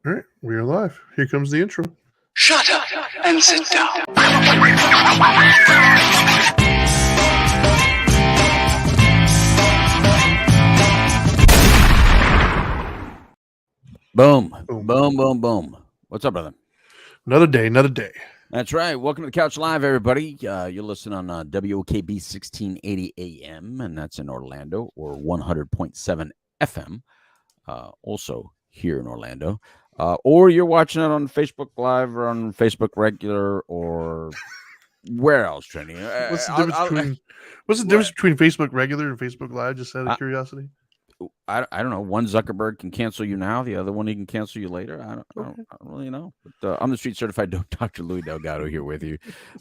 All right, we are live. Here comes the intro. Shut up and sit down. Boom. Boom. Boom, boom, boom. What's up, brother? Another day, another day. That's right. Welcome to the Couch Live, everybody. You're listening on WOKB 1680 AM, and that's in Orlando, or 100.7 FM, also here in Orlando. Or you're watching it on Facebook Live or on Facebook Regular or where else, Trini? What's the difference between Facebook Regular and Facebook Live? Just out of curiosity. I don't know. One Zuckerberg can cancel you now. The other one he can cancel you later. I don't really know. But I'm the street certified Dr. Louis Delgado here with you.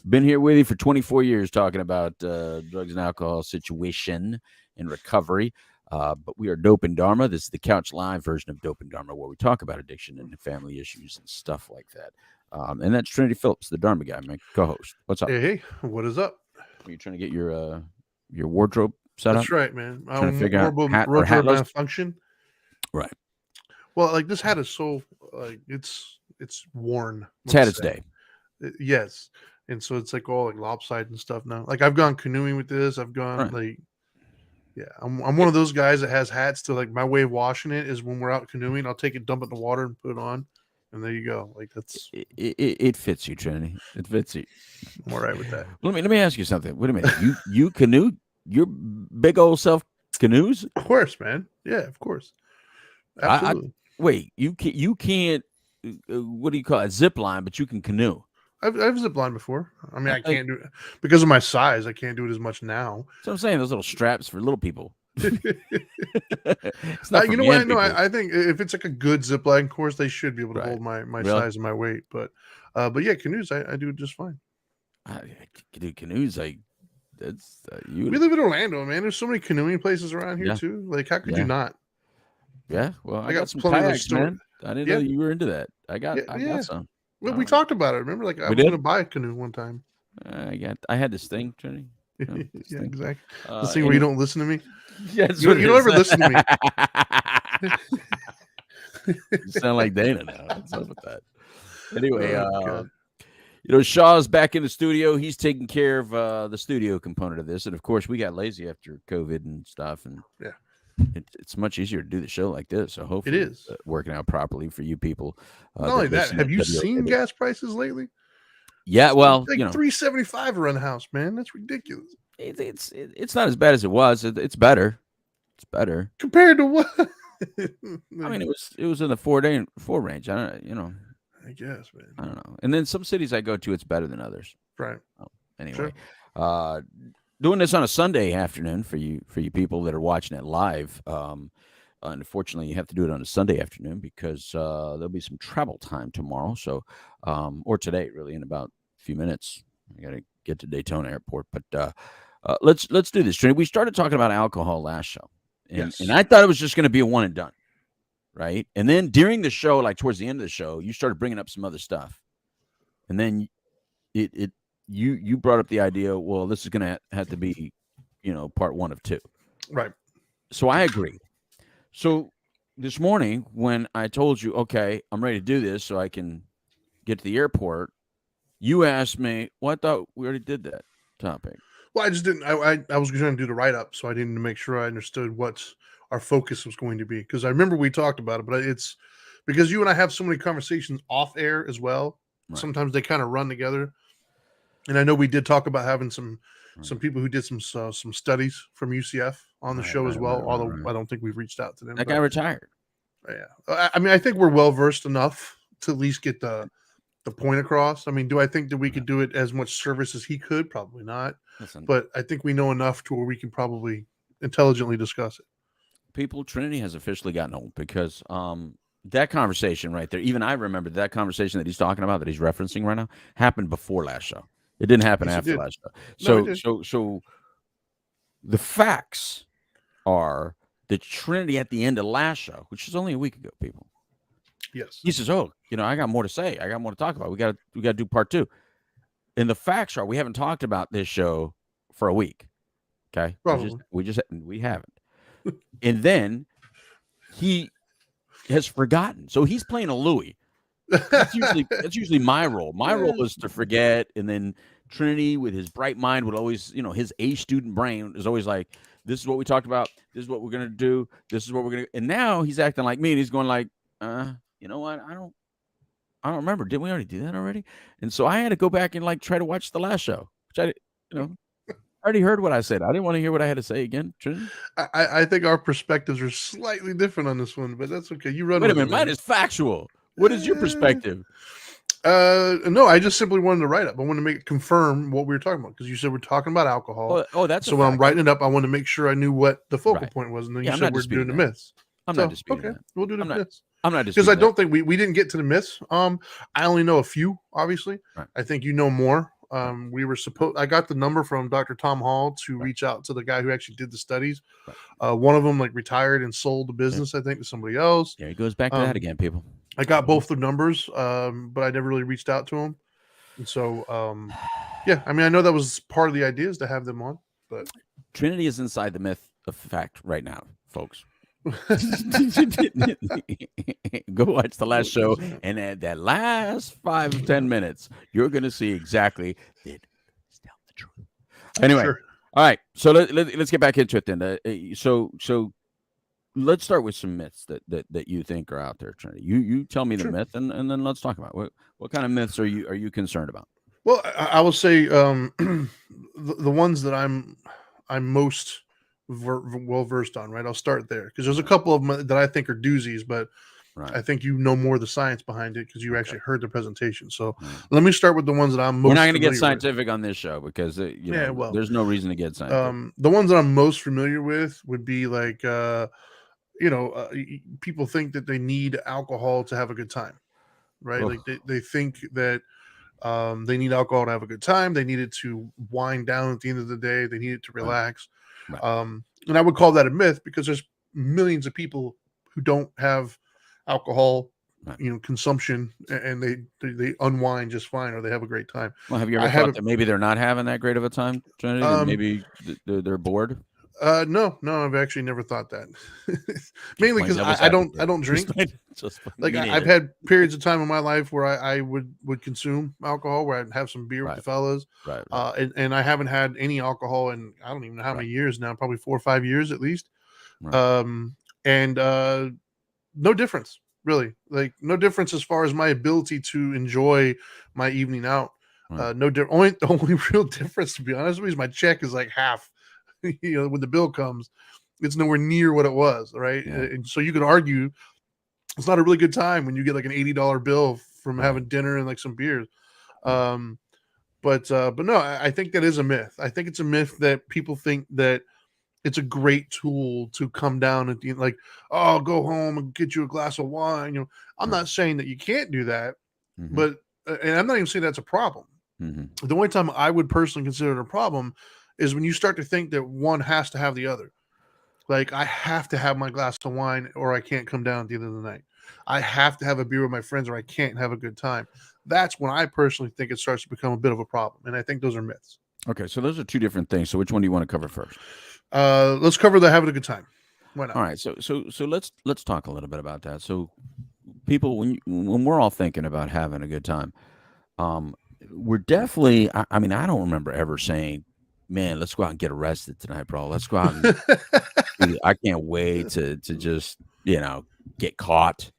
Been here with you for 24 years talking about drugs and alcohol situation and recovery. But we are Dope and Dharma. This is the Couch Live version of Dope and Dharma, where we talk about addiction and family issues and stuff like that. And that's Trinity Phillips, the Dharma guy, my co-host. What's up? Hey, what is up? Are you trying to get your wardrobe set That's up? right, man. Trying to figure out wardrobe malfunction. Right. Well, like this hat is so like it's worn. It's had its day. Yes, and so it's like all like lopsided and stuff now. Like I've gone canoeing with this. I've gone I'm one of those guys that has hats to like my way of washing it is when we're out canoeing, I'll take it, dump it in the water, and put it on, and there you go. Like that's it fits you, Trinity. It fits you. I'm all right with that. Let me ask you something. Wait a minute. You canoe? Your big old self canoes? Of course, man. Yeah, of course. Absolutely. Wait, you can't. What do you call it? Zip line, but you can canoe. I've zip lined before. I mean, I can't do it because of my size. I can't do it as much now. So I'm saying those little straps for little people. It's not you know what? No, I think if it's like a good zip line course, they should be able to hold my size and my weight. But yeah, canoes, I do just fine. I do canoes. We live in Orlando, man. There's so many canoeing places around here too. Like, how could you not? Yeah, well, I got some plenty kayaks, man. I didn't know you were into that. I got some. Well, we talked about it. Remember, like I was going to buy a canoe one time. I had this thing, Trinity. Yeah, exactly. Let's see where you don't listen to me. Yeah, you don't ever listen to me. You sound like Dana now. What's up with that? Anyway, Shaw's back in the studio. He's taking care of the studio component of this, and of course, we got lazy after COVID and stuff, and it's much easier to do the show like this. So hopefully, it is working out properly for you people. Not only that, have you seen gas prices lately? Yeah, well, it's like $3.75 around the house, man. That's ridiculous. It's not as bad as it was. It's better. It's better compared to what? I mean, it was in the 4 range. I don't. I guess, man. I don't know. And then some cities I go to, it's better than others. Right. Anyway, doing this on a Sunday afternoon for you people that are watching it live. Unfortunately, you have to do it on a Sunday afternoon because there'll be some travel time tomorrow. So, or today, really, in about a few minutes. I got to get to Daytona Airport. But let's do this, Trinity. We started talking about alcohol last show, and I thought it was just going to be a one and done, right? And then during the show, like towards the end of the show, you started bringing up some other stuff, and then you brought up the idea. Well, this is going to have to be, part 1 of 2, right? So I agreed. So this morning when I told you, okay, I'm ready to do this so I can get to the airport, you asked me, well, I thought we already did that topic. Well, I just didn't. I was trying to do the write-up, so I didn't make sure I understood what our focus was going to be. Because I remember we talked about it, but it's because you and I have so many conversations off air as well. Right. Sometimes they kind of run together. And I know we did talk about having some people who did some studies from UCF on the show as well. Although I don't think we've reached out to them. That guy retired. Yeah, I mean, I think we're well versed enough to at least get the point across. I mean, do I think that we could do it as much service as he could? Probably not. Listen, but I think we know enough to where we can probably intelligently discuss it. People, Trinity has officially gotten old because that conversation right there, even I remember that conversation that he's talking about, that he's referencing right now, happened before last show. It didn't happen after last show. So the facts are that Trinity at the end of last show, which was only a week ago, people. Yes. He says, "Oh, I got more to say. I got more to talk about. We got to do part 2." And the facts are, we haven't talked about this show for a week. Okay, probably we haven't. And then he has forgotten. So he's playing a Louis. That's usually my role. My role is to forget, and then Trinity, with his bright mind, would always, his A student brain is always like, "This is what we talked about. This is what we're gonna do. This is what we're gonna." And now he's acting like me, and he's going like, "You know what? I don't remember. Didn't we already do that already?" And so I had to go back and like try to watch the last show, which I already heard what I said. I didn't want to hear what I had to say again. Trinity? I think our perspectives are slightly different on this one, but that's okay. You run Wait a with minute, it, man. mine is factual. What is your perspective? No, I just simply wanted to write up. I wanted to confirm what we were talking about because you said we're talking about alcohol. That's so when I'm writing it up, I wanted to make sure I knew what the focal point was, and then you said we're doing the myths. I'm not disputing that. We'll do the myths. I'm not disputing because I don't think we didn't get to the myths. I only know a few, obviously. Right. I think you know more. We were I got the number from Dr. Tom Hall to reach out to the guy who actually did the studies. Right. One of them like retired and sold the business, I think, to somebody else. Yeah, it goes back to that again, people. I got both the numbers, but I never really reached out to him. And so, yeah, I mean, I know that was part of the idea is to have them on, but Trinity is inside the myth of fact right now, folks. Go watch the last show, and at that last 5-10 minutes, you're going to see exactly did tell the truth. Anyway, sure. All right. So let's get back into it then. So let's start with some myths that you think are out there, Trinity. You tell me the myth, and then let's talk about what kind of myths are you concerned about? Well, I will say the ones that I'm most well versed on, right? I'll start there because there's a couple of them that I think are doozies, but I think you know more of the science behind it because you actually heard the presentation. So let me start with the ones that I'm most. We're not going to get scientific on this show because there's no reason to get scientific. The ones that I'm most familiar with would be like people think that they need alcohol to have a good time, right? Like they think that they need alcohol to have a good time. They need it to wind down at the end of the day. They need it to relax. Right. And I would call that a myth because there's millions of people who don't have alcohol, consumption, and they unwind just fine, or they have a great time. Well, have you ever thought that maybe they're not having that great of a time, Trinity? Maybe they're bored? No, I've actually never thought that. Mainly because I don't drink. Like I've had periods of time in my life where I would consume alcohol, where I'd have some beer with the fellas. Right. And I haven't had any alcohol in I don't even know how many years now, probably 4 or 5 years at least. Right. And no difference, really. Like no difference as far as my ability to enjoy my evening out. Right. The only real difference, to be honest with you, is my check is like half. When the bill comes, it's nowhere near what it was, right? Yeah. And so you could argue it's not a really good time when you get like an $80 bill from having dinner and like some beers. But no, I think that is a myth. I think it's a myth that people think that it's a great tool to come down at the end, like, oh, go home and get you a glass of wine. I'm not saying that you can't do that, but and I'm not even saying that's a problem. The only time I would personally consider it a problem is when you start to think that one has to have the other. Like, I have to have my glass of wine or I can't come down at the end of the night. I have to have a beer with my friends or I can't have a good time. That's when I personally think it starts to become a bit of a problem. And I think those are myths. Okay, so those are two different things. So which one do you want to cover first? Let's cover the having a good time. Why not? All right, so let's talk a little bit about that. So people, when we're all thinking about having a good time, we're definitely, I mean, I don't remember ever saying, man, let's go out and get arrested tonight, bro. Let's go out and I can't wait to just, get caught.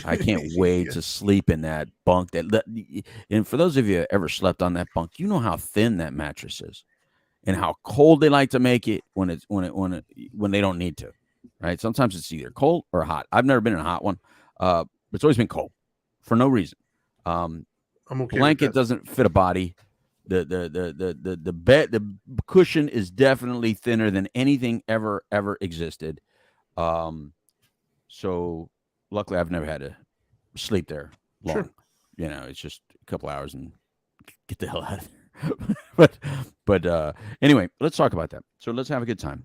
I can't wait to sleep in that bunk. And for those of you that ever slept on that bunk, you know how thin that mattress is and how cold they like to make it when they don't need to, right? Sometimes it's either cold or hot. I've never been in a hot one, but it's always been cold for no reason. I'm okay. Blanket doesn't fit a body. The bed, the cushion is definitely thinner than anything ever existed. So luckily I've never had to sleep there long. Sure. It's just a couple hours and get the hell out of there. but anyway, let's talk about that. So let's have a good time.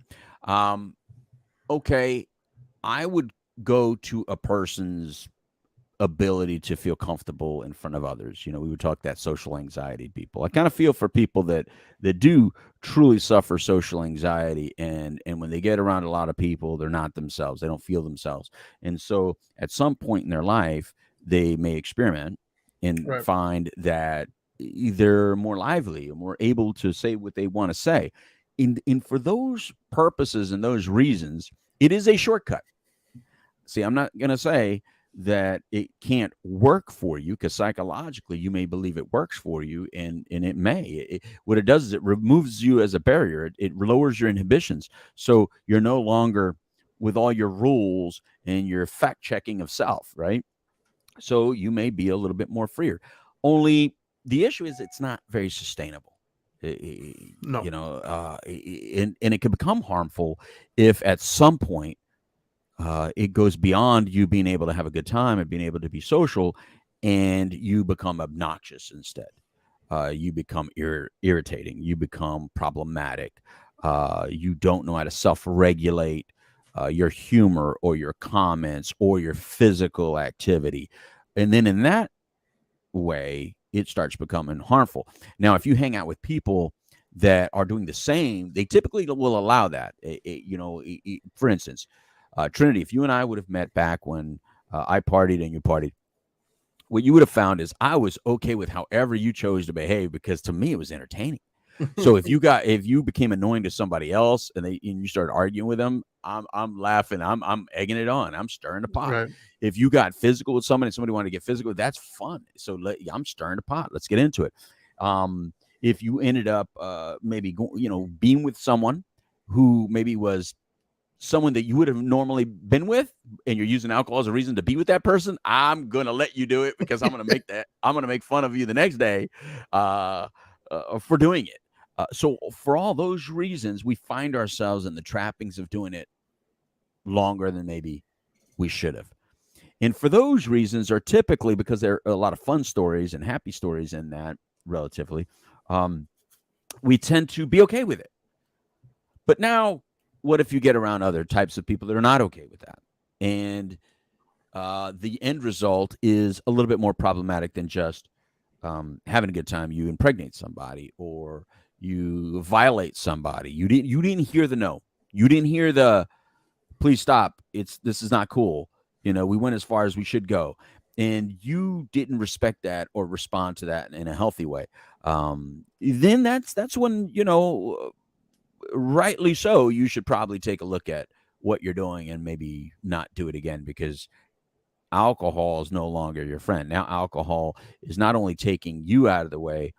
Okay, I would go to a person's ability to feel comfortable in front of others. We would talk that social anxiety people. I kind of feel for people that do truly suffer social anxiety, and when they get around a lot of people, they're not themselves. They don't feel themselves. And so at some point in their life, they may experiment and Right. find that they're more lively or more able to say what they want to say. And for those purposes and those reasons, it is a shortcut. See, I'm not going to say that it can't work for you, because psychologically you may believe it works for you, and it may. What it does is it removes you as a barrier. It lowers your inhibitions. So you're no longer with all your rules and your fact checking of self, right? So you may be a little bit more freer. Only the issue is it's not very sustainable. No. And it can become harmful if at some point it goes beyond you being able to have a good time and being able to be social, and you become obnoxious instead. You become irritating. You become problematic. You don't know how to self-regulate your humor or your comments or your physical activity. And then in that way, it starts becoming harmful. Now, if you hang out with people that are doing the same, they typically will allow that. For instance, Trinity, if you and I would have met back when I partied and you partied, what you would have found is I was okay with however you chose to behave, because to me it was entertaining. So if you became annoying to somebody else and you started arguing with them, I'm laughing, I'm egging it on, I'm stirring the pot. Right. If you got physical with somebody and somebody wanted to get physical, that's fun. So I'm stirring the pot. Let's get into it. If you ended up maybe being with someone who maybe was someone that you would have normally been with, and you're using alcohol as a reason to be with that person, I'm gonna let you do it, because I'm gonna make fun of you the next day for doing it. So for all those reasons, we find ourselves in the trappings of doing it longer than maybe we should have. And for those reasons are typically because there are a lot of fun stories and happy stories in that, relatively. We tend to be okay with it. But now, what if you get around other types of people that are not okay with that? And the end result is a little bit more problematic than just having a good time. You impregnate somebody, or you violate somebody. You didn't hear the no. You didn't hear the please stop. This is not cool. We went as far as we should go, and you didn't respect that or respond to that in a healthy way. Then that's when rightly so, you should probably take a look at what you're doing and maybe not do it again, because alcohol is no longer your friend. Now, alcohol is not only taking you out of the way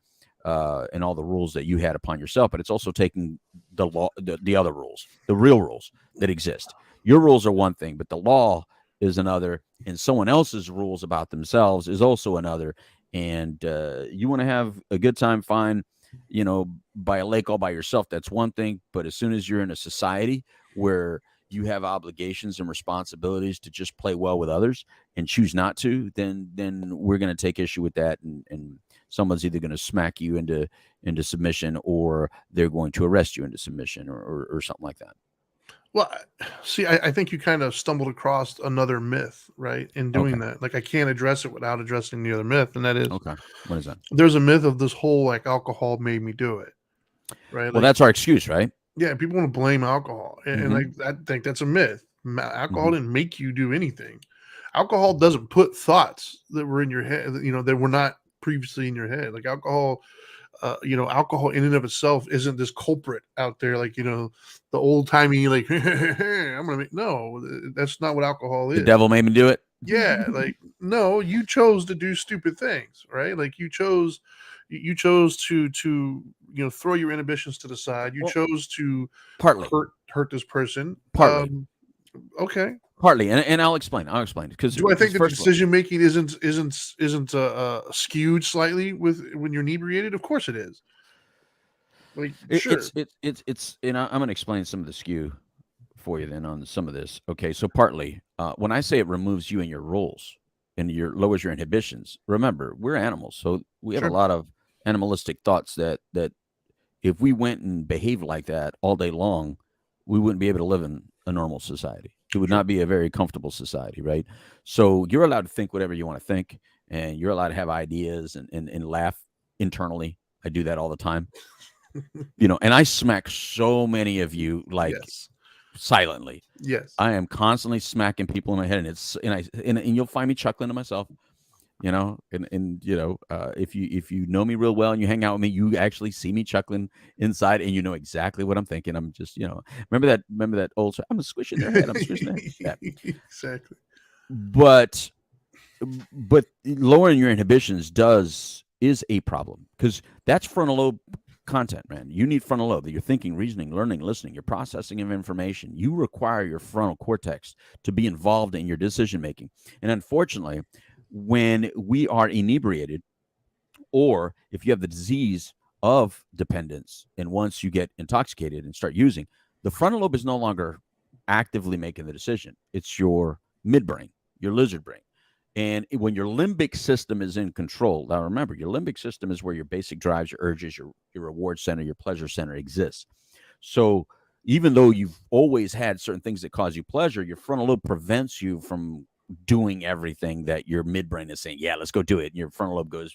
and all the rules that you had upon yourself, but it's also taking the law, the other rules, the real rules that exist. Your rules are one thing, but the law is another, and someone else's rules about themselves is also another. And you want to have a good time, fine, by a lake all by yourself, that's one thing. But as soon as you're in a society where you have obligations and responsibilities to just play well with others and choose not to, then we're going to take issue with that, and someone's either going to smack you into submission, or they're going to arrest you into submission, or something like that. Well, see, I think you kind of stumbled across another myth, right? In doing that, like I can't address it without addressing the other myth, and that is, Okay, what is that? there's a myth of this whole like alcohol made me do it, right? Well, Like, that's our excuse, right? yeah, people want to blame alcohol, and like I think that's a myth. Alcohol didn't make you do anything. Alcohol doesn't put thoughts that were in your head, that were not previously in your head. Like alcohol, alcohol in and of itself isn't this culprit out there, like the old timey, like I'm gonna make. No, that's not what alcohol is. The devil made me do it. Yeah, like no, you chose to do stupid things, right? Like you chose to throw your inhibitions to the side. You chose to Partly. hurt this person. Partly. Okay. Partly, and I'll explain. Because do I think that the decision making isn't skewed slightly when you're inebriated? Of course it is. Like sure. It's I'm going to explain some of the skew for you then on some of this. Okay, so partly, when I say it removes you and your rules and lowers your inhibitions, remember, we're animals, so we have a lot of animalistic thoughts that if we went and behaved like that all day long, we wouldn't be able to live in a normal society. It would Sure. not be a very comfortable society, right? So you're allowed to think whatever you want to think, and you're allowed to have ideas and laugh internally. I do that all the time, and I smack so many of you like Yes. silently. Yes. I am constantly smacking people in my head, and you'll find me chuckling to myself. If you know me real well and you hang out with me, you actually see me chuckling inside, and you know exactly what I'm thinking. I'm just, remember that old, I'm squishing their head. I'm squishing their head. Yeah. Exactly. But lowering your inhibitions is a problem, because that's frontal lobe content, man. You need frontal lobe. You're thinking, reasoning, learning, listening, your processing of information. You require your frontal cortex to be involved in your decision making. And unfortunately, when we are inebriated, or if you have the disease of dependence, and once you get intoxicated and start using, the frontal lobe is no longer actively making the decision. It's your midbrain, your lizard brain. And when your limbic system is in control, now remember, your limbic system is where your basic drives, your urges, your reward center, your pleasure center exists. So even though you've always had certain things that cause you pleasure, your frontal lobe prevents you from doing everything that your midbrain is saying, yeah, let's go do it. And your frontal lobe goes,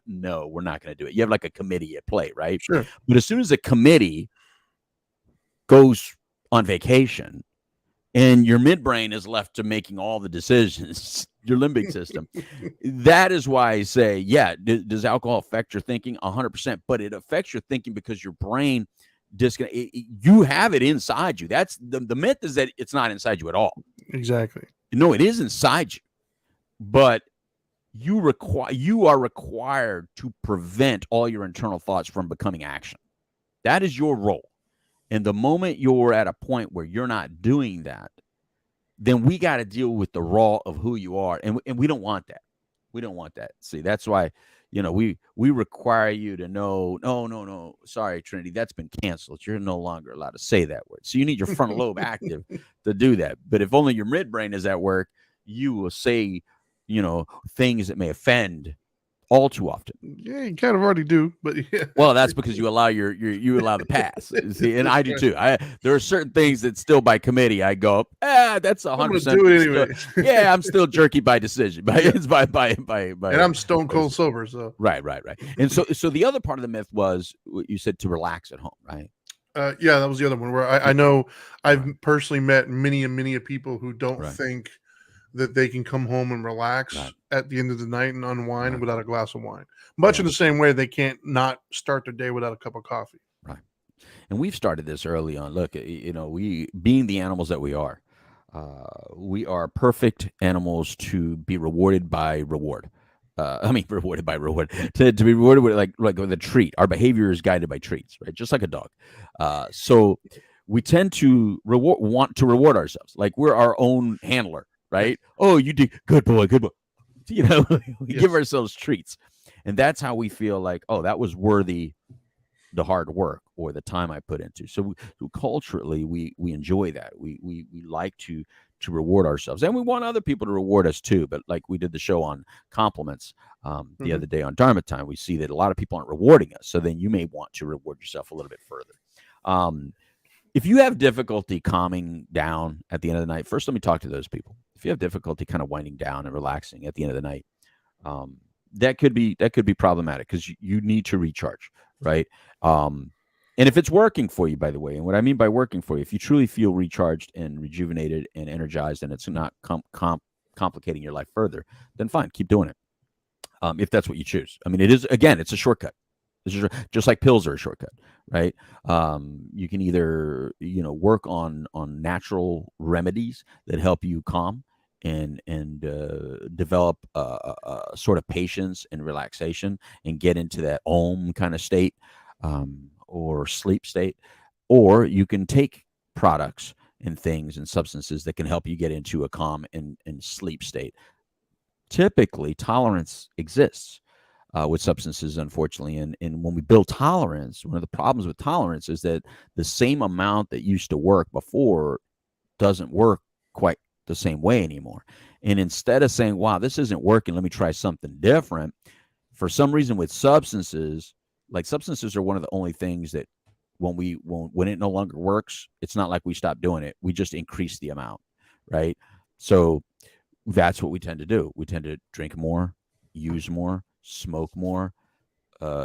no, we're not going to do it. You have like a committee at play, right? Sure. But as soon as the committee goes on vacation and your midbrain is left to making all the decisions, your limbic system, that is why I say, yeah, does alcohol affect your thinking? 100%, but it affects your thinking because your brain you have it inside you. That's the myth, is that it's not inside you at all. Exactly. No, it is inside you, but you are required to prevent all your internal thoughts from becoming action. That is your role. And the moment you're at a point where you're not doing that, then we got to deal with the raw of who you are. And we don't want that. We don't want that. See, that's why, we require you to know, no, sorry, Trinity, that's been canceled. You're no longer allowed to say that word. So you need your frontal lobe active to do that. But if only your midbrain is at work, you will say, things that may offend all too often. Yeah, you kind of already do, but yeah. Well, that's because you allow you allow the pass. See, and I do too. There are certain things that still by committee I go, that's 100%. Do it anyway. Yeah, I'm still jerky by decision. It's by and I'm stone cold sober. So right. And so the other part of the myth was you said to relax at home, right? Yeah, that was the other one where I know I've personally met many people who don't think that they can come home and relax at the end of the night and unwind without a glass of wine. Much in the same way they can't not start their day without a cup of coffee. Right. And we've started this early on. Look, we, being the animals that we are perfect animals to be rewarded by reward. Rewarded by reward. To be rewarded with like with a treat. Our behavior is guided by treats, right? Just like a dog. So we tend to want to reward ourselves. Like we're our own handler. Right? Oh, you did good boy. We give ourselves treats. And that's how we feel like, oh, that was worthy the hard work or the time I put into. So culturally, we enjoy that. We like to reward ourselves. And we want other people to reward us too. But like we did the show on compliments the other day on Dharma Time, we see that a lot of people aren't rewarding us. So then you may want to reward yourself a little bit further. If you have difficulty calming down at the end of the night, first let me talk to those people. If you have difficulty kind of winding down and relaxing at the end of the night, that could be problematic because you need to recharge, right? And if it's working for you, by the way, and what I mean by working for you, if you truly feel recharged and rejuvenated and energized, and it's not complicating your life further, then fine, keep doing it. If that's what you choose. I mean, it's a shortcut. Just like pills are a shortcut, right? You can either work on natural remedies that help you calm and develop a sort of patience and relaxation and get into that Om kind of state or sleep state, or you can take products and things and substances that can help you get into a calm and sleep state. Typically, tolerance exists with substances, unfortunately. And when we build tolerance, one of the problems with tolerance is that the same amount that used to work before doesn't work quite the same way anymore. And instead of saying, wow, this isn't working, let me try something different, for some reason with substances, like substances are one of the only things that when it no longer works, it's not like we stop doing it. We just increase the amount, right? So that's what we tend to do. We tend to drink more, use more, smoke more,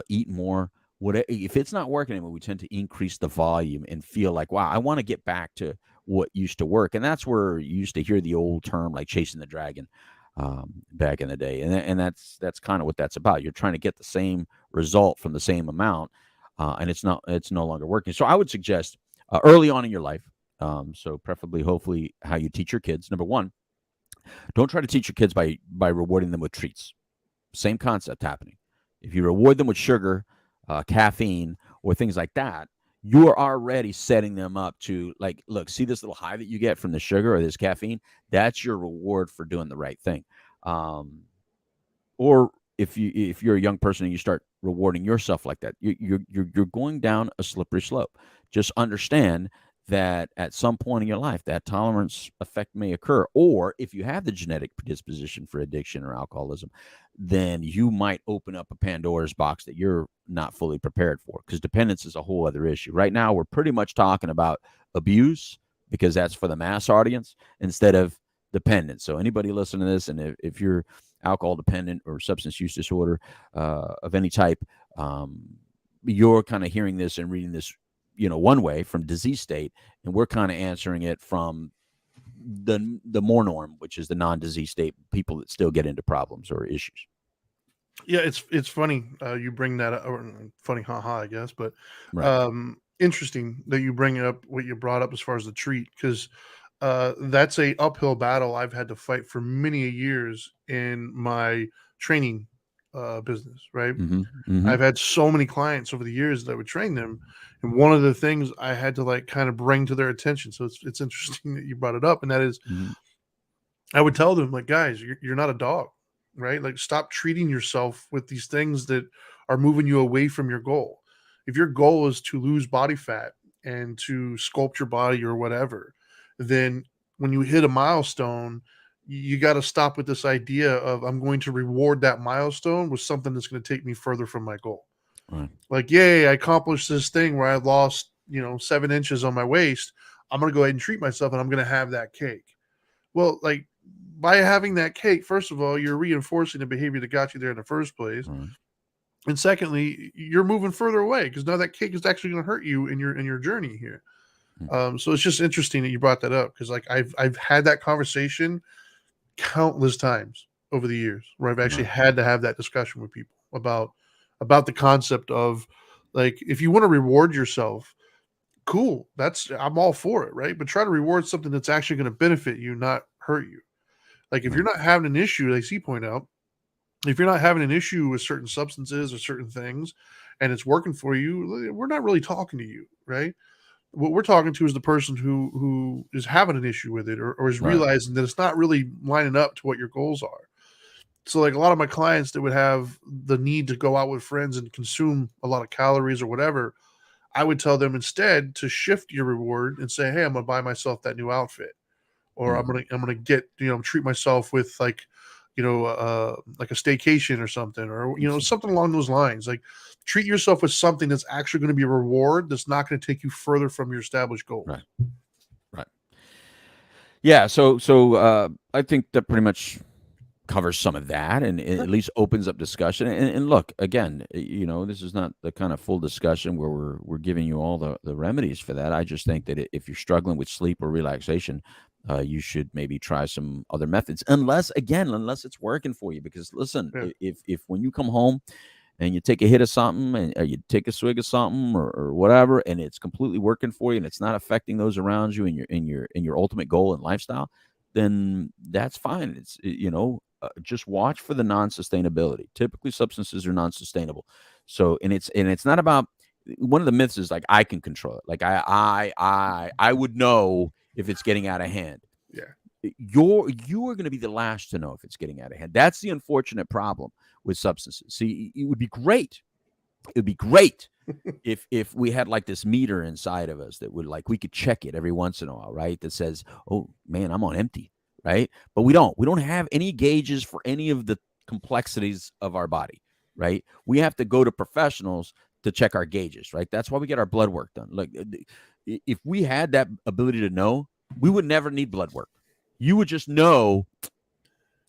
eat more. What if it's not working anymore? We tend to increase the volume and feel like, wow, I want to get back to what used to work. And that's where you used to hear the old term like chasing the dragon back in the day. And that's kind of what that's about. You're trying to get the same result from the same amount, and it's no longer working. So I would suggest early on in your life. So preferably, hopefully, how you teach your kids. Number one, don't try to teach your kids by rewarding them with treats. Same concept happening. If you reward them with sugar, caffeine, or things like that, you are already setting them up to like, look, see this little high that you get from the sugar or this caffeine? That's your reward for doing the right thing. Or if you're a young person and you start rewarding yourself like that, you're going down a slippery slope. Just understand that at some point in your life, that tolerance effect may occur. Or if you have the genetic predisposition for addiction or alcoholism, then you might open up a Pandora's box that you're not fully prepared for, because dependence is a whole other issue. Right now, we're pretty much talking about abuse because that's for the mass audience instead of dependence. So anybody listening to this, and if you're alcohol dependent or substance use disorder of any type, you're kind of hearing this and reading this, one way from disease state, and we're kind of answering it from the more norm, which is the non-disease state, people that still get into problems or issues. Yeah, it's funny you bring that up, or funny, haha, I guess, but Right. interesting that you bring up what you brought up as far as the treat, because that's a uphill battle I've had to fight for many years in my training business. Right, Mm-hmm. Mm-hmm. I've had so many clients over the years that I would train them, and one of the things I had to like kind of bring to their attention. So it's interesting that you brought it up, and that is, Mm-hmm. I would tell them like, guys, you're not a dog, right? Like, stop treating yourself with these things that are moving you away from your goal. If your goal is to lose body fat and to sculpt your body or whatever, then when you hit a milestone, you got to stop with this idea of I'm going to reward that milestone with something that's going to take me further from my goal. Right. Like, yay, I accomplished this thing where I lost, 7 inches on my waist. I'm going to go ahead and treat myself and I'm going to have that cake. Well, like, by having that cake, first of all, you're reinforcing the behavior that got you there in the first place. Right. And secondly, you're moving further away because now that cake is actually going to hurt you in your journey here. So it's just interesting that you brought that up, because like I've had that conversation countless times over the years where I've actually Right. had to have that discussion with people about the concept of, like, if you want to reward yourself, cool, I'm all for it, right? But try to reward something that's actually going to benefit you, not hurt you. Like, if Right. you're not having an issue, like C point out, if you're not having an issue with certain substances or certain things and it's working for you, we're not really talking to you, right? What we're talking to is the person who is having an issue with it, or is Right. realizing that it's not really lining up to what your goals are. So like a lot of my clients that would have the need to go out with friends and consume a lot of calories or whatever, I would tell them instead to shift your reward and say, hey, I'm gonna buy myself that new outfit, or Mm. I'm gonna get, treat myself with like a staycation or something, or something along those lines. Like, treat yourself with something that's actually going to be a reward that's not going to take you further from your established goals. Right. Right. Yeah. So I think that pretty much covers some of that, and it Sure. at least opens up discussion. And look, again, this is not the kind of full discussion where we're giving you all the remedies for that. I just think that if you're struggling with sleep or relaxation, you should maybe try some other methods, unless it's working for you. Because listen, Yeah. if when you come home and you take a hit of something, or you take a swig of something, or whatever, and it's completely working for you and it's not affecting those around you and your ultimate goal and lifestyle, then that's fine. It's just watch for the non-sustainability. Typically substances are non-sustainable. So and it's not about, one of the myths is like, I can control it. Like I would know if it's getting out of hand. Yeah. You are going to be the last to know if it's getting out of hand. That's the unfortunate problem with substances. See, it would be great. It would be great if we had like this meter inside of us that would, like, we could check it every once in a while, right? That says, oh man, I'm on empty, right? But we don't have any gauges for any of the complexities of our body, right? We have to go to professionals to check our gauges, right? That's why we get our blood work done. Like, if we had that ability to know, we would never need blood work. you would just know,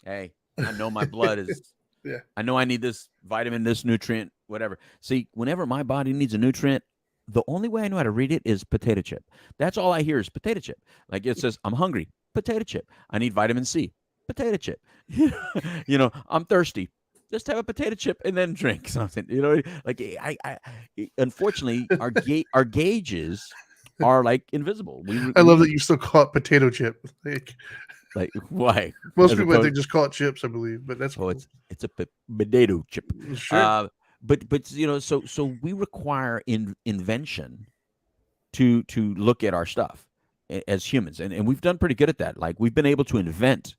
hey, I know my blood is, Yeah. I know I need this vitamin, this nutrient, whatever. See, whenever my body needs a nutrient, the only way I know how to read it is potato chip. That's all I hear is potato chip. Like it says, I'm hungry, potato chip. I need vitamin C, potato chip. I'm thirsty. Just have a potato chip and then drink something. Like unfortunately, our gauges are like invisible. I love that you still call it potato chip. Like why? Most As people, I opposed, think, just call it chips, I believe, but that's oh, cool. it's a potato chip. Sure. But so we require invention to look at our stuff as humans, and we've done pretty good at that. Like we've been able to invent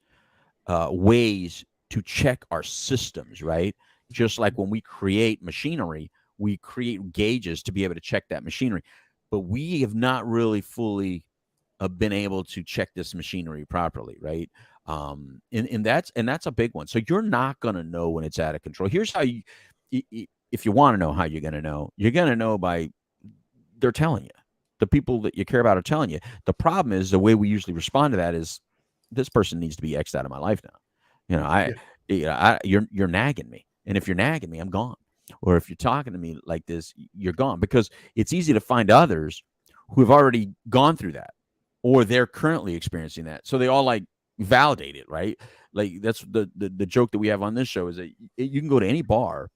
ways to check our systems, right? Just like when we create machinery, we create gauges to be able to check that machinery, but we have not really fully been able to check this machinery properly, right? And that's a big one. So you're not going to know when it's out of control. Here's how you, if you want to know how you're going to know by they're telling you. The people that you care about are telling you. The problem is the way we usually respond to that is this person needs to be X'd out of my life now. You're nagging me, and if you're nagging me, I'm gone. Or if you're talking to me like this, you're gone, because it's easy to find others who have already gone through that, or they're currently experiencing that. So they all like validate it, right? Like that's the joke that we have on this show is that you can go to any bar.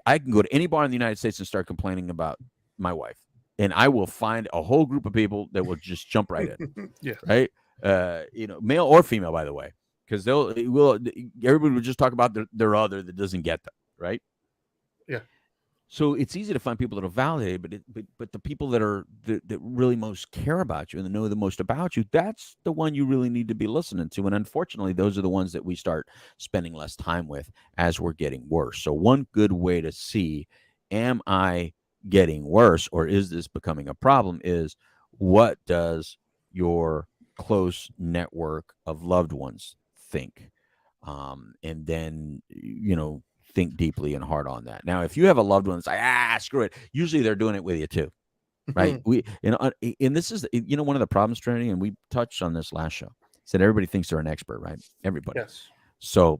I can go to any bar in the United States and start complaining about my wife, and I will find a whole group of people that will just jump right in. Yeah. Right? Male or female, by the way, because everybody will just talk about their other that doesn't get them, right? Yeah. So it's easy to find people that are validated, but the people that really most care about you and that know the most about you, that's the one you really need to be listening to. And unfortunately, those are the ones that we start spending less time with as we're getting worse. So one good way to see, am I getting worse or is this becoming a problem, is what does your close network of loved ones think? And then, think deeply and hard on that. Now, if you have a loved one that's like, screw it, usually they're doing it with you too, right? And this is, one of the problems, Trinity, and we touched on this last show, said everybody thinks they're an expert, right? Everybody. Yes. So,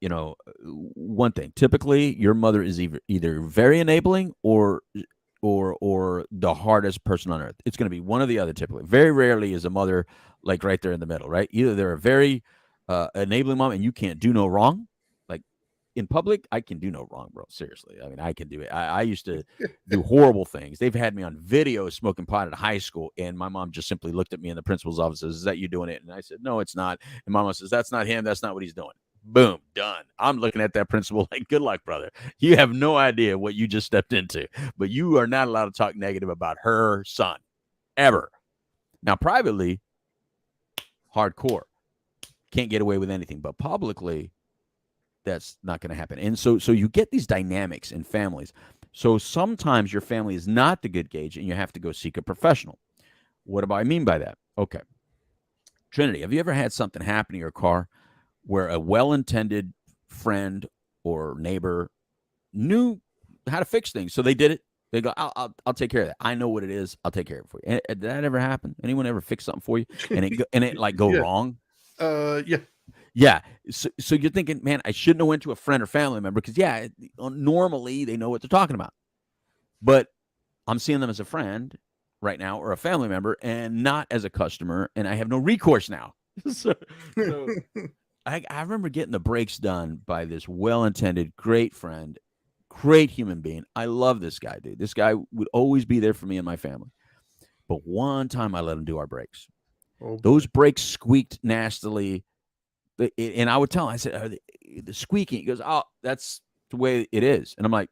one thing, typically your mother is either very enabling or the hardest person on earth. It's going to be one or the other. Typically, very rarely is a mother like right there in the middle, right? Either they're a very enabling mom and you can't do no wrong. Like in public, I can do no wrong, bro. Seriously. I mean, I can do it. I used to do horrible things. They've had me on video smoking pot at high school, and my mom just simply looked at me in the principal's office and says, "Is that you doing it?" And I said, "No, it's not." And mama says, "That's not him. That's not what he's doing." Boom, done. I'm looking at that principal like, good luck, brother. You have no idea what you just stepped into, but you are not allowed to talk negative about her son ever. Now, privately, hardcore. Can't get away with anything, but publicly, that's not going to happen. And so you get these dynamics in families. So sometimes your family is not the good gauge and you have to go seek a professional. What do I mean by that? Okay. Trinity, have you ever had something happen to your car where a well-intended friend or neighbor knew how to fix things, so they did it? They go, I'll take care of that. I know what it is. I'll take care of it for you. Did that ever happen? Anyone ever fix something for you and it like go Yeah. wrong? Yeah. Yeah. So you're thinking, man, I shouldn't have went to a friend or family member because normally they know what they're talking about, but I'm seeing them as a friend right now or a family member and not as a customer, and I have no recourse now. so I remember getting the brakes done by this well-intended, great friend, great human being. I love this guy, dude. This guy would always be there for me and my family. But one time I let him do our brakes. Oh, those brakes squeaked nastily. And I would tell him, I said, the squeaking. He goes, oh, that's the way it is. And I'm like,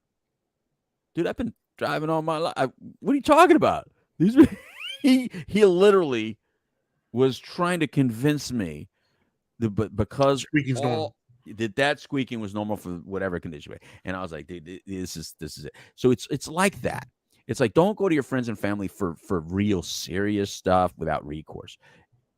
dude, I've been driving all my life. What are you talking about? He literally was trying to convince me because squeaking's normal. That squeaking was normal for whatever condition. And I was like, dude, this is it. So it's like that. It's like, don't go to your friends and family for real serious stuff without recourse.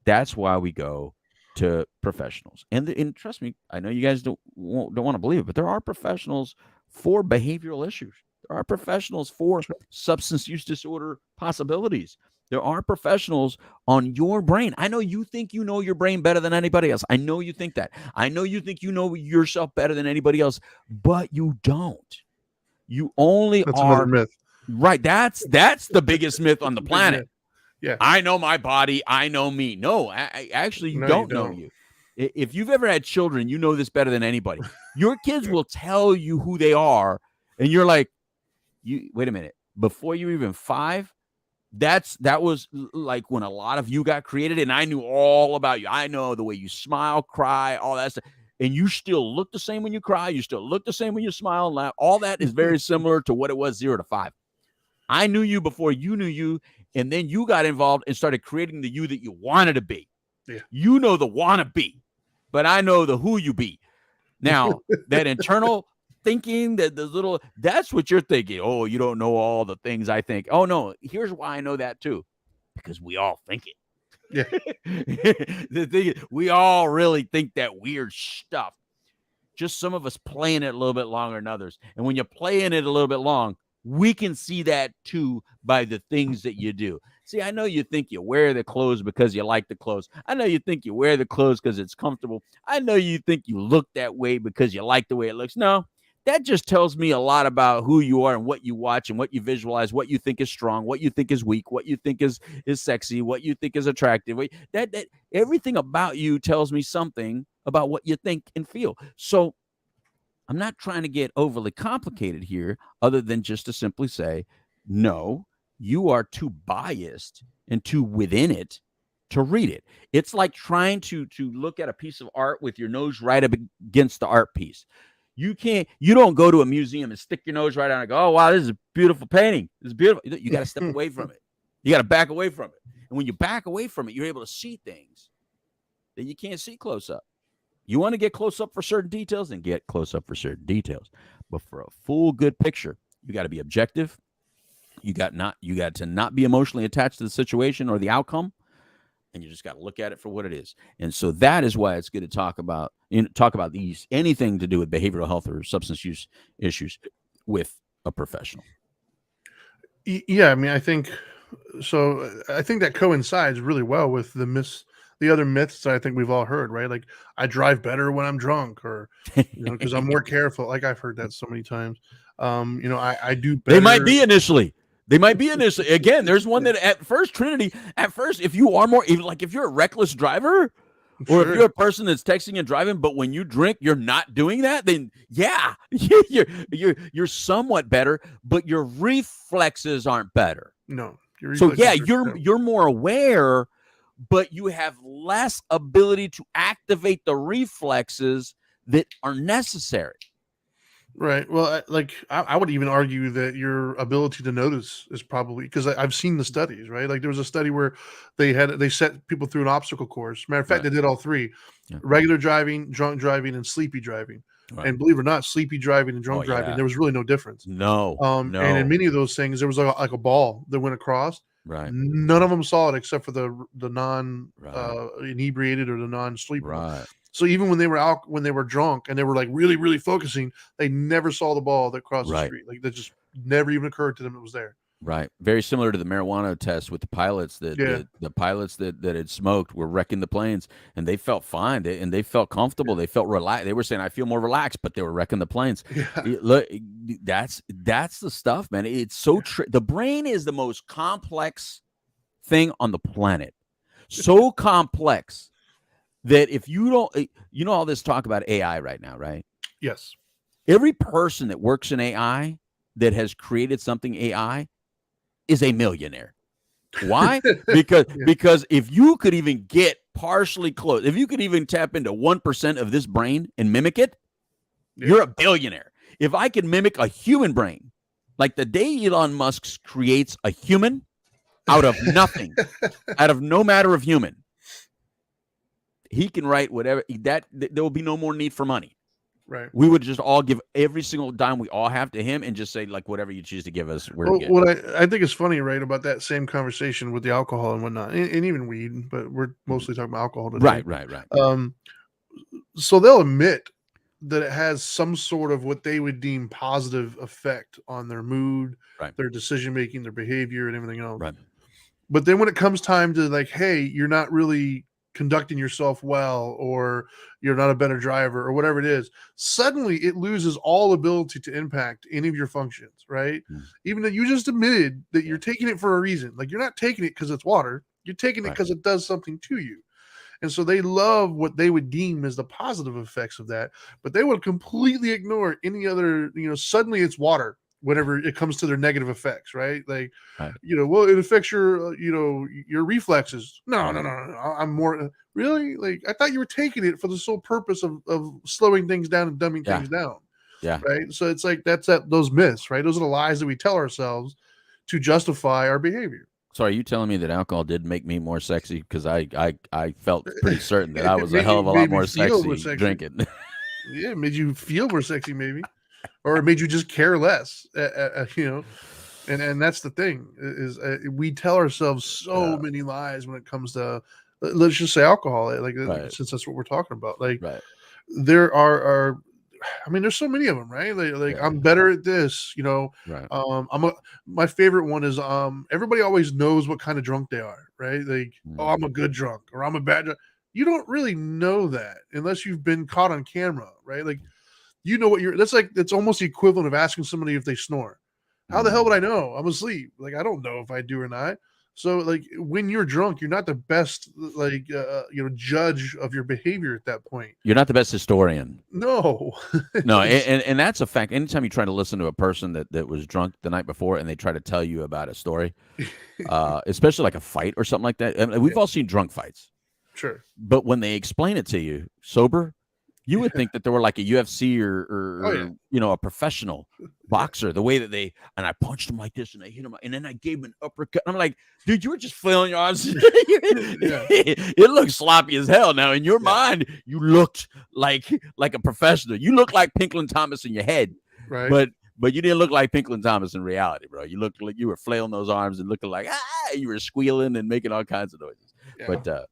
That's why we go to professionals. And trust me, I know you guys don't want to believe it, but there are professionals for behavioral issues. There are professionals for substance use disorder possibilities. There are professionals on your brain. I know you think you know your brain better than anybody else. I know you think that. I know you think you know yourself better than anybody else, but you don't. You only That's another are myth. right. That's the biggest myth on the Big planet. myth. Yeah. I know my body. I know me. No, actually, you No, you don't know don't. you. If you've ever had children, you know this better than anybody. Your kids will tell you who they are, and you're like, "You wait a minute." Before you're even 5, that was like when a lot of you got created, and I knew all about you. I know the way you smile, cry, all that stuff. And you still look the same when you cry. You still look the same when you smile and laugh. All that is very similar to what it was 0 to 5. I knew you before you knew you, and then you got involved and started creating the you that you wanted to be. Yeah. You know the wanna be, but I know the who you be. Now, that internal thinking, that the little, that's what you're thinking. Oh, you don't know all the things I think. Oh, no, here's why I know that too. Because we all think it. Yeah. The thing is, we all really think that weird stuff. Just some of us playing it a little bit longer than others. And when you're playing it a little bit long, we can see that too by the things that you do. See, I know you think you wear the clothes because you like the clothes. I know you think you wear the clothes because it's comfortable. I know you think you look that way because you like the way it looks. No, that just tells me a lot about who you are and what you watch and what you visualize, what you think is strong, what you think is weak, what you think is sexy, what you think is attractive. That everything about you tells me something about what you think and feel. So I'm not trying to get overly complicated here, other than just to simply say, no, you are too biased and too within it to read it. It's like trying to look at a piece of art with your nose right up against the art piece. You don't go to a museum and stick your nose right on and go, oh, wow, this is a beautiful painting. This is beautiful. You got to step away from it. You got to back away from it. And when you back away from it, you're able to see things that you can't see close up. You want to get close up for certain details, then get close up for certain details. But for a full good picture, you got to be objective. You got to not be emotionally attached to the situation or the outcome, and you just got to look at it for what it is. And so that is why it's good to talk about these, anything to do with behavioral health or substance use issues, with a professional. Yeah, I mean, I think so. I think that coincides really well with the other myths that I think we've all heard, right? Like, I drive better when I'm drunk, or because I'm more careful. Like, I've heard that so many times. I do better. They might be initially. Again, there's one that at first, if you are more, even like if you're a reckless driver, or if you're a person that's texting and driving, but when you drink, you're not doing that, then yeah, you're somewhat better, but your reflexes aren't better. No. So yeah, you're more aware, but you have less ability to activate the reflexes that are necessary. Right. Well, I would even argue that your ability to notice is probably, because I've seen the studies, right? Like, there was a study where they set people through an obstacle course. Matter of fact, Right. they did all three: Yeah. regular driving, drunk driving, and sleepy driving. Right. And believe it or not, sleepy driving and drunk driving, there was really no difference. No. And in many of those things, there was like a ball that went across. Right. None of them saw it except for the non Right. inebriated or the non sleepy. Right. So even when they were out, when they were drunk and they were like really, really focusing, they never saw the ball that crossed the street. Like, that just never even occurred to them it was there. Right. Very similar to the marijuana test with the pilots the pilots that had smoked were wrecking the planes, and they felt fine. They felt comfortable. They felt relaxed. They were saying, I feel more relaxed, but they were wrecking the planes. Yeah. Look, that's the stuff, man. It's so the brain is the most complex thing on the planet. So complex that if you don't, all this talk about AI right now, right? Yes. Every person that works in AI that has created something AI is a millionaire. Why? Because if you could even get partially close, if you could even tap into 1% of this brain and mimic it, you're a billionaire. If I can mimic a human brain, like the day Elon Musk creates a human out of nothing, out of no matter of human, he can write whatever, there will be no more need for money. Right. We would just all give every single dime we all have to him, and just say, like, whatever you choose to give us, we're good. What I think is funny, right, about that same conversation with the alcohol and whatnot, and even weed, but we're mostly talking about alcohol today. Right. So they'll admit that it has some sort of what they would deem positive effect on their mood, their decision making, their behavior, and everything else. Right. But then when it comes time to like, hey, you're not really conducting yourself well, or you're not a better driver, or whatever it is, suddenly it loses all ability to impact any of your functions, right? Even though you just admitted that you're taking it for a reason. Like, you're not taking it because it's water. You're taking it because it does something to you. And so they love what they would deem as the positive effects of that, but they would completely ignore any other, suddenly it's water whenever it comes to their negative effects, right? Like, well, it affects your, your reflexes. No. I'm more, really? Like, I thought you were taking it for the sole purpose of slowing things down and dumbing things down. Yeah. Right. So it's like, those myths, right? Those are the lies that we tell ourselves to justify our behavior. So are you telling me that alcohol did make me more sexy? Because I felt pretty certain that I was a hell of a lot more sexy drinking. Yeah, it made you feel more sexy, maybe, or it made you just care less. And that's the thing is we tell ourselves so many lies when it comes to, let's just say, alcohol. Like, since that's what we're talking about, like, there are. I mean, there's so many of them, right? Like I'm better at this, my favorite one is everybody always knows what kind of drunk they are, right? Like, oh, I'm a good drunk, or I'm a bad drunk. You don't really know that unless you've been caught on camera, right? Like, what that's almost the equivalent of asking somebody if they snore. How the hell would I know? I'm asleep. Like, I don't know if I do or not. So, like, when you're drunk, you're not the best, judge of your behavior at that point. You're not the best historian. No. No, and that's a fact. Anytime you try to listen to a person that was drunk the night before and they try to tell you about a story, especially like a fight or something like that. And we've all seen drunk fights. Sure. But when they explain it to you sober, you would think that they were like a UFC or a professional boxer. The way that and I punched him like this, and I hit him, and then I gave him an uppercut. And I'm like, dude, you were just flailing your arms. It looks sloppy as hell. Now, in your mind, you looked like a professional. You looked like Pinklin Thomas in your head, right? But you didn't look like Pinklin Thomas in reality, bro. You looked like you were flailing those arms and looking like you were squealing and making all kinds of noises. Yeah. But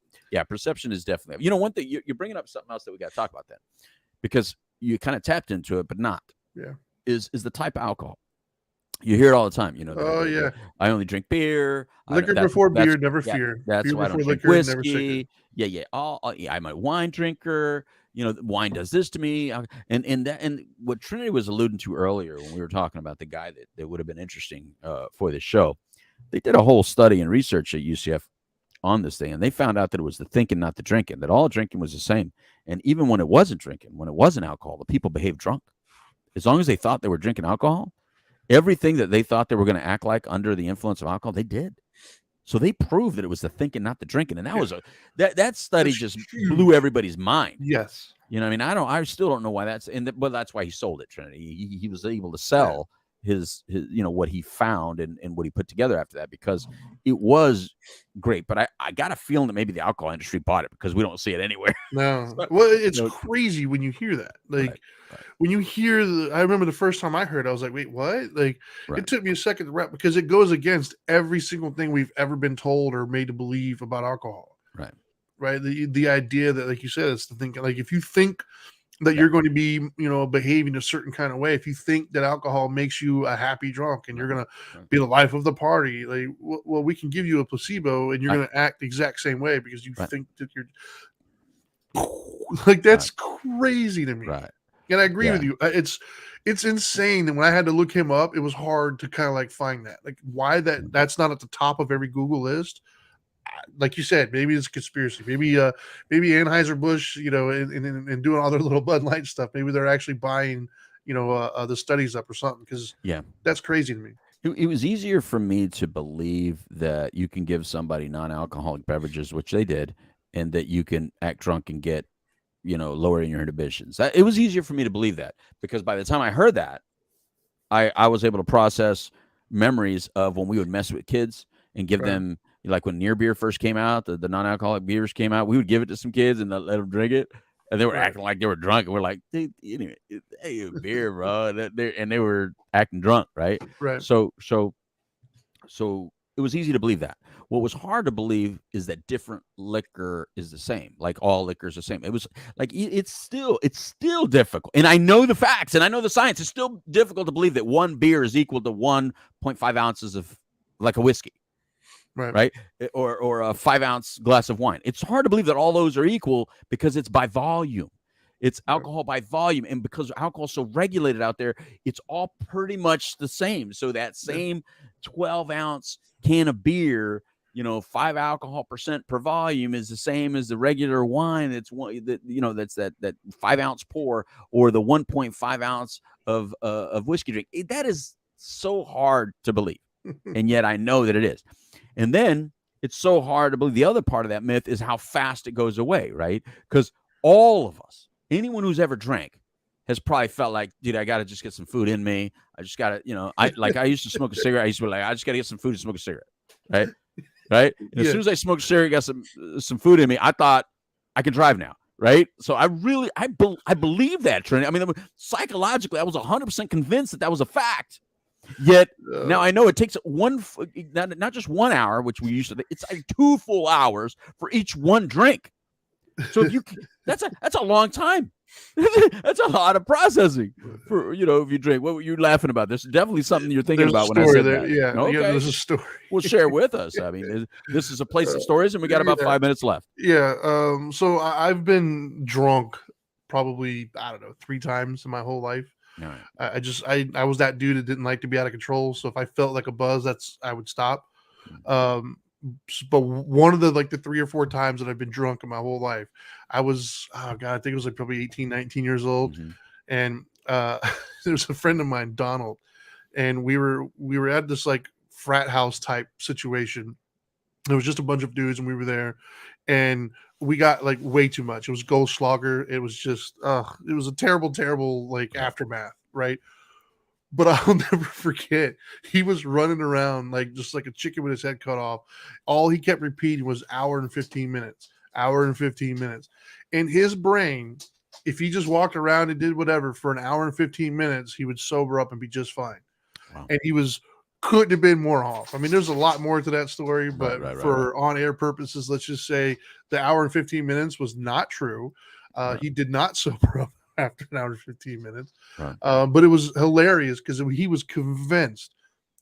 perception is definitely, one thing you're bringing up something else that we got to talk about then, because you kind of tapped into it, but not. Yeah. Is the type of alcohol. You hear it all the time, I only drink beer. Liquor before beer, never fear. That's beer why I don't drink whiskey. I'm a wine drinker. Wine does this to me. And what Trinity was alluding to earlier when we were talking about the guy that would have been interesting for this show, they did a whole study and research at UCF on this thing, and they found out that it was the thinking, not the drinking, that all drinking was the same. And even when it wasn't drinking, when it wasn't alcohol, the people behaved drunk. As long as they thought they were drinking alcohol, everything that they thought they were going to act like under the influence of alcohol, they did. So they proved that it was the thinking, not the drinking. And that was that study just blew everybody's mind. Yes. I still don't know why but that's why he sold it, Trinity. He was able to sell his what he found and what he put together after that, because it was great. But I got a feeling that maybe the alcohol industry bought it, because we don't see it anywhere. No. Well, it's crazy when you hear that. Like, when you hear I remember the first time I heard it, I was like, wait, what? Like, it took me a second to wrap, because it goes against every single thing we've ever been told or made to believe about alcohol. Right. The idea that, like you said, it's the thinking. Like, if you think that you're going to be, behaving a certain kind of way, if you think that alcohol makes you a happy drunk and you're going to be the life of the party, like, well, we can give you a placebo and you're going to act the exact same way because you think that you're like, that's crazy to me. Right. And I agree with you. It's insane. And when I had to look him up, it was hard to kind of like find that, like, why that's not at the top of every Google list. Like you said, maybe it's a conspiracy. Maybe Anheuser-Busch, and doing all their little Bud Light stuff. Maybe they're actually buying, the studies up or something. Because that's crazy to me. It was easier for me to believe that you can give somebody non-alcoholic beverages, which they did, and that you can act drunk and get, lowering your inhibitions. It was easier for me to believe that, because by the time I heard that, I was able to process memories of when we would mess with kids and give them. Like when near beer first came out, the non-alcoholic beers came out, we would give it to some kids and let them drink it. And they were acting like they were drunk. And we're like, hey, beer, bro. And they were acting drunk, right? Right. So it was easy to believe that. What was hard to believe is that different liquor is the same. Like, all liquor is the same. It was like, it's still difficult. And I know the facts and I know the science. It's still difficult to believe that one beer is equal to 1.5 ounces of like a whiskey. right? Or a 5-ounce glass of wine. It's hard to believe that all those are equal because it's by volume. It's alcohol by volume. And because alcohol is so regulated out there, it's all pretty much the same. So that same 12-ounce can of beer, 5 alcohol percent per volume is the same as the regular wine. That's that's that 5-ounce pour or the 1.5 ounce of whiskey drink. That is so hard to believe. And yet I know that it is. And then it's so hard to believe. The other part of that myth is how fast it goes away, right? Because all of us, anyone who's ever drank, has probably felt like, dude, I got to just get some food in me. I just got to, I used to smoke a cigarette. I used to be like, I just got to get some food and smoke a cigarette, right? Right. And as soon as I smoked a cigarette, got some food in me, I thought I could drive now, right? So I believe that, Trinity. I mean, psychologically, I was 100% convinced that was a fact. Yet now I know it takes not just 1 hour, which we used to. It's like 2 full hours for each one drink. So if that's a long time. That's a lot of processing for if you drink. What were you laughing about? There's definitely something you're thinking about when I said that. Yeah, okay. There's a story. Well, share with us. I mean, this is a place of stories, and we got about 5 minutes left. Yeah. So I've been drunk probably 3 times in my whole life. Right. I was that dude that didn't like to be out of control. So if I felt like a buzz, I would stop. But one of the 3 or 4 times that I've been drunk in my whole life, I was, I think it was probably 18, 19 years old. Mm-hmm. And there was a friend of mine, Donald, and we were at this frat house type situation. There was just a bunch of dudes and we were there, and we got way too much. It was Goldschlager. It was just, it was a terrible, terrible aftermath. Right. But I'll never forget, he was running around just like a chicken with his head cut off. All he kept repeating was hour and 15 minutes. In his brain, if he just walked around and did whatever for an hour and 15 minutes, he would sober up and be just fine. Wow. And he couldn't have been more off. I mean, there's a lot more to that story, but for on-air purposes, let's just say the hour and 15 minutes was not true. He did not sober up after an hour and 15 minutes. Right. But it was hilarious because he was convinced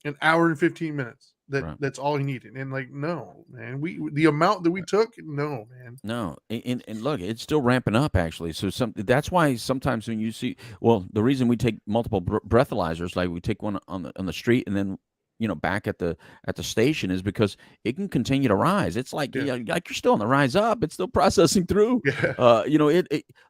an hour and 15 minutes that's all he needed. And no, man, the amount that we took, no, man. No. And look, it's still ramping up actually. So that's why sometimes when you see, the reason we take multiple breathalyzers, like we take one on the street and then back at the station, is because it can continue to rise. It's like you're still on the rise up. It's still processing through. Yeah.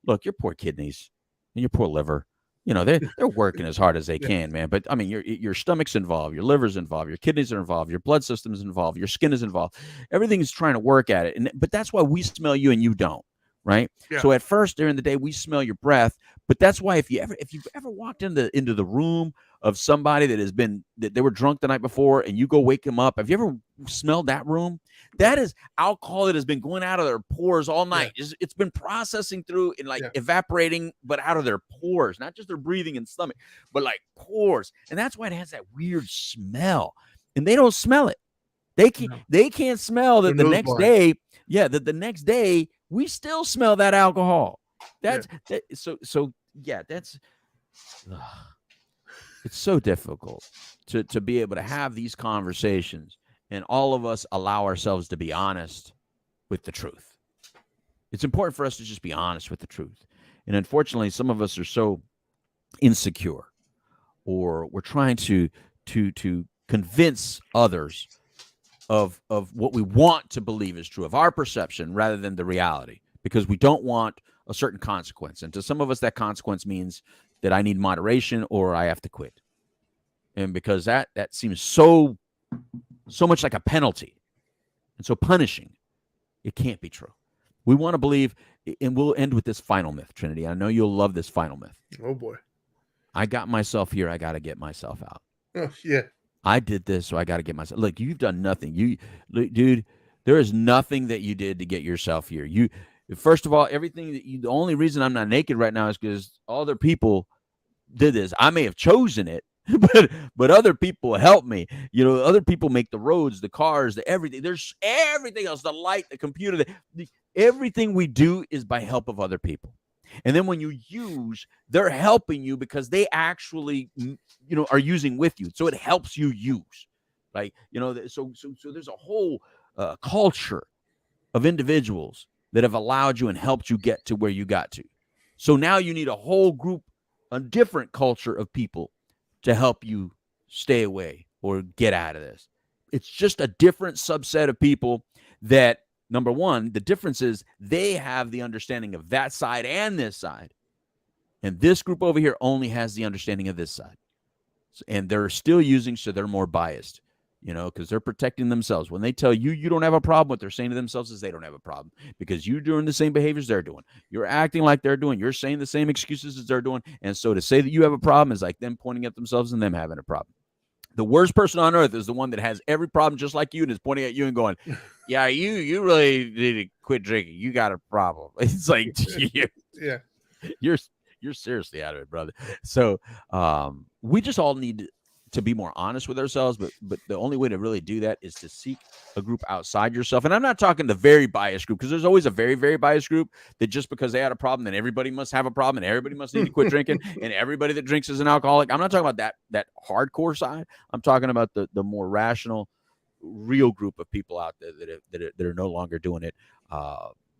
Look, your poor kidneys and your poor liver. They're working as hard as they can, man. But I mean, your stomach's involved, your liver's involved, your kidneys are involved, your blood system's involved, your skin is involved. Everything is trying to work at it, but that's why we smell you and you don't. Right. Yeah. So at first during the day we smell your breath, but that's why if you've ever walked into the room of somebody that they were drunk the night before and you go wake them up, have you ever smelled that room? That is alcohol that has been going out of their pores all night. Yeah. It's been processing through and evaporating, but out of their pores, not just their breathing and stomach, but pores. And that's why it has that weird smell. And they don't smell it. They can't smell that the next day. Yeah, the next day we still smell that alcohol. That's it's so difficult to be able to have these conversations, and all of us allow ourselves to be honest with the truth. It's important for us to just be honest with the truth. And unfortunately, some of us are so insecure, or we're trying to convince others of what we want to believe is true, of our perception rather than the reality, because we don't want a certain consequence. And to some of us, that consequence means that I need moderation or I have to quit. And because that seems so much like a penalty and so punishing, it can't be true. We want to believe, and we'll end with this final myth, Trinity. I know you'll love this final myth. Oh boy. I got myself here. I got to get myself out. Oh, yeah. I did this, so I got to get myself. Look, you've done nothing. Dude, there is nothing that you did to get yourself here. First of all, the only reason I'm not naked right now is because other people did this. I may have chosen it, but other people helped me. Other people make the roads, the cars, the everything. There's everything else, the light, the computer, everything we do is by help of other people. And then when you use, they're helping you because they actually, are using with you. So it helps you use. Like, so there's a whole culture of individuals that have allowed you and helped you get to where you got to. So now you need a whole group, a different culture of people to help you stay away or get out of this. It's just a different subset of people that, number one, the difference is they have the understanding of that side and this side. And this group over here only has the understanding of this side. And they're still using, so they're more biased, because they're protecting themselves. When they tell you you don't have a problem, what they're saying to themselves is they don't have a problem because you're doing the same behaviors they're doing. You're acting like they're doing. You're saying the same excuses as they're doing. And so to say that you have a problem is like them pointing at themselves and them having a problem. The worst person on earth is the one that has every problem just like you and is pointing at you and going, yeah, you really need to quit drinking. You got a problem. It's like, Yeah. You're seriously out of it, brother. So we just all need to be more honest with ourselves, but the only way to really do that is to seek a group outside yourself. And I'm not talking the very biased group, because there's always a very, very biased group that just because they had a problem, then everybody must have a problem and everybody must need to quit drinking and everybody that drinks is an alcoholic. I'm not talking about that hardcore side. I'm talking about the more rational, real group of people out there that are no longer doing it.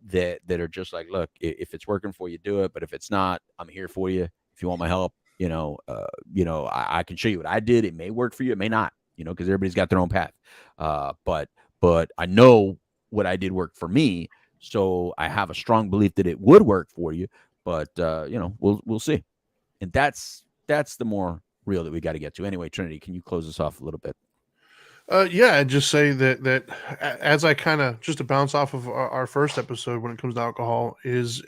That are just like, look, if it's working for you, do it. But if it's not, I'm here for you. If you want my help, I can show you what I did. It may work for you. It may not, because everybody's got their own path. But I know what I did worked for me. So I have a strong belief that it would work for you. But, we'll see. And that's the more real that we got to get to. Anyway, Trinity, can you close us off a little bit? Yeah, I'd just say that as I kind of, just to bounce off of our first episode when it comes to alcohol, is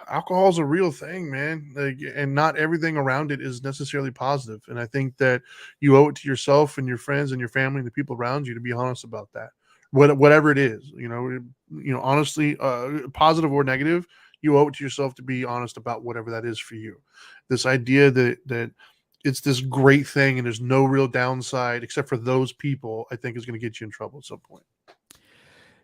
alcohol is a real thing, man. Like, and not everything around it is necessarily positive. And I think that you owe it to yourself and your friends and your family and the people around you to be honest about that. Whatever it is, honestly, positive or negative, you owe it to yourself to be honest about whatever that is for you. This idea that it's this great thing and there's no real downside except for those people, I think is going to get you in trouble at some point.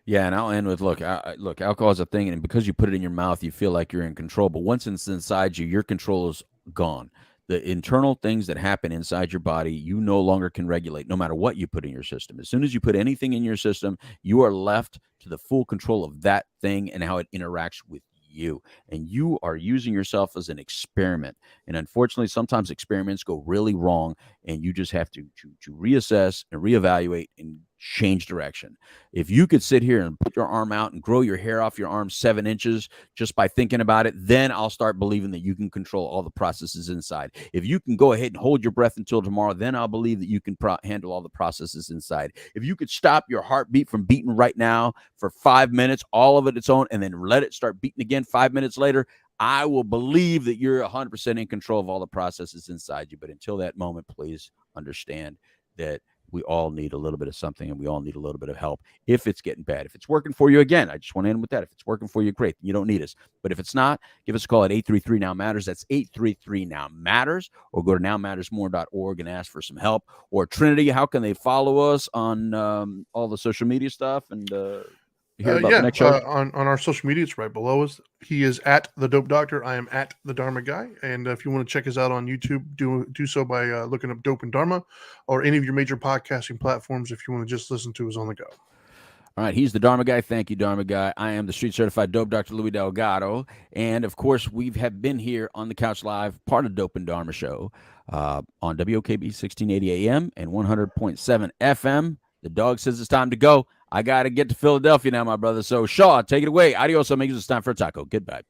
Yeah, and I'll end with, look, alcohol is a thing, and because you put it in your mouth, you feel like you're in control. But once it's inside you, your control is gone. The internal things that happen inside your body, you no longer can regulate, no matter what you put in your system. As soon as you put anything in your system, you are left to the full control of that thing and how it interacts with you. And you are using yourself as an experiment. And unfortunately, sometimes experiments go really wrong, and you just have to reassess and reevaluate and change direction. If you could sit here and put your arm out and grow your hair off your arm 7 inches just by thinking about it, then I'll start believing that you can control all the processes inside. If you can go ahead and hold your breath until tomorrow, then I'll believe that you can handle all the processes inside. If you could stop your heartbeat from beating right now for 5 minutes, all of it its own, and then let it start beating again 5 minutes later, I will believe that you're 100% in control of all the processes inside you. But until that moment, please understand that we all need a little bit of something, and we all need a little bit of help if it's getting bad. If it's working for you, again, I just want to end with that. If it's working for you, great. You don't need us. But if it's not, give us a call at 833-NOW-MATTERS. That's 833-NOW-MATTERS. Or go to nowmattersmore.org and ask for some help. Or Trinity, how can they follow us on all the social media stuff and hear about the next show? On our social media, it's right below us. He is at the Dope Doctor. I am at the Dharma Guy. And if you want to check us out on YouTube, do so by looking up Dope and Dharma, or any of your major podcasting platforms if you want to just listen to us on the go. All right, he's the Dharma Guy. Thank you, Dharma Guy. I am the street certified dope Dr. Louis Delgado. And of course, we have been here on the Couch Live, part of Dope and Dharma Show, on WOKB 1680 AM and 100.7 FM. The dog says it's time to go. I got to get to Philadelphia now, my brother. So, Shaw, take it away. Adios, amigos. It's time for a taco. Goodbye.